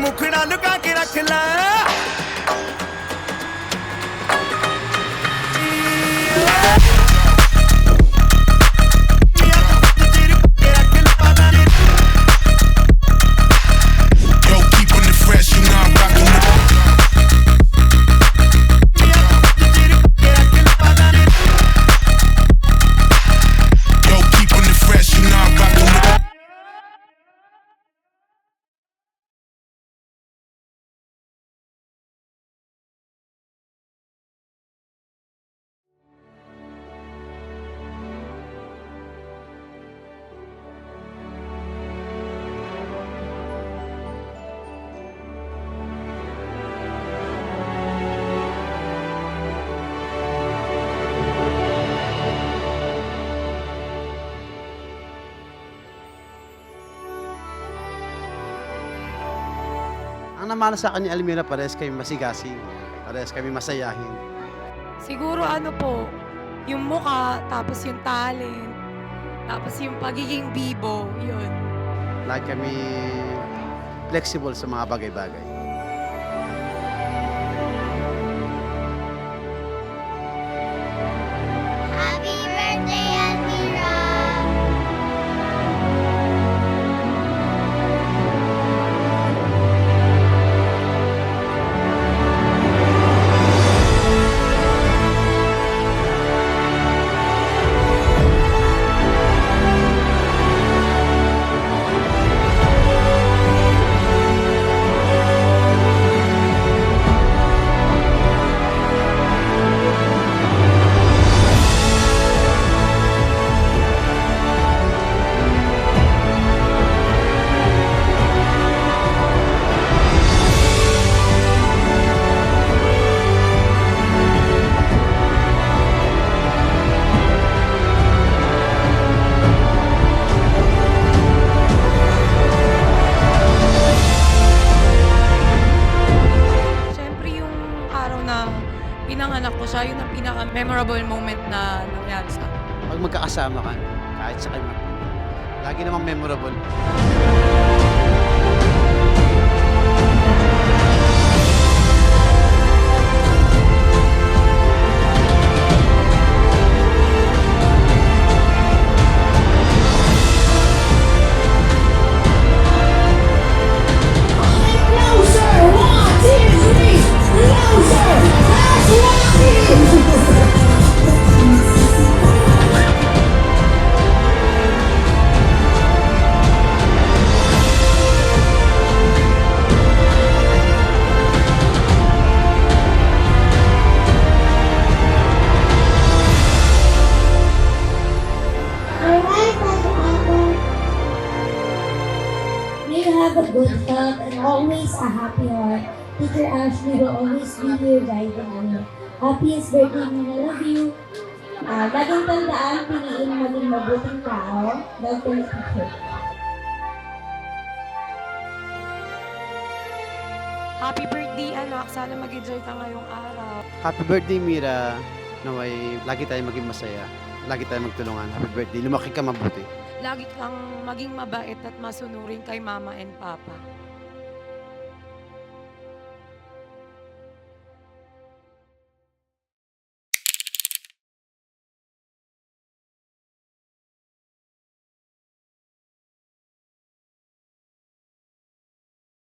मुखड़ा लुका के रख ला Ang namana sa akin ni Almira, parehas kami masigasing, parehas kami masayahin. Siguro ano po, yung mukha, tapos yung talent, tapos yung pagiging bibo, yun. Lagi kami flexible sa mga bagay-bagay. Happy birthday, Almira! Siyempre yung araw na pinanganak ko siya, yun ang pinaka-memorable moment na nangyari sa akin. Pag magkakasama ka, kahit sa kanya, lagi namang memorable. Closer! 1, 2, 3! Closer! Let's rock it! Alright, Pastor Apple. May you have a good health and always a happy heart. Teacher Ashley will always be your guiding ano. Happiest birthday, Mina. Love you. Laging tandaan, piliin maging mabuting tao. Love you, teacher. Happy birthday, anak. Sana mag-enjoy ka ngayong araw. Happy birthday, Mira. Naway, lagi tayong maging masaya. Lagi tayong magtulungan. Happy birthday. Lumaki ka mabuti. Lagi kang maging mabait at masunurin kay mama and papa.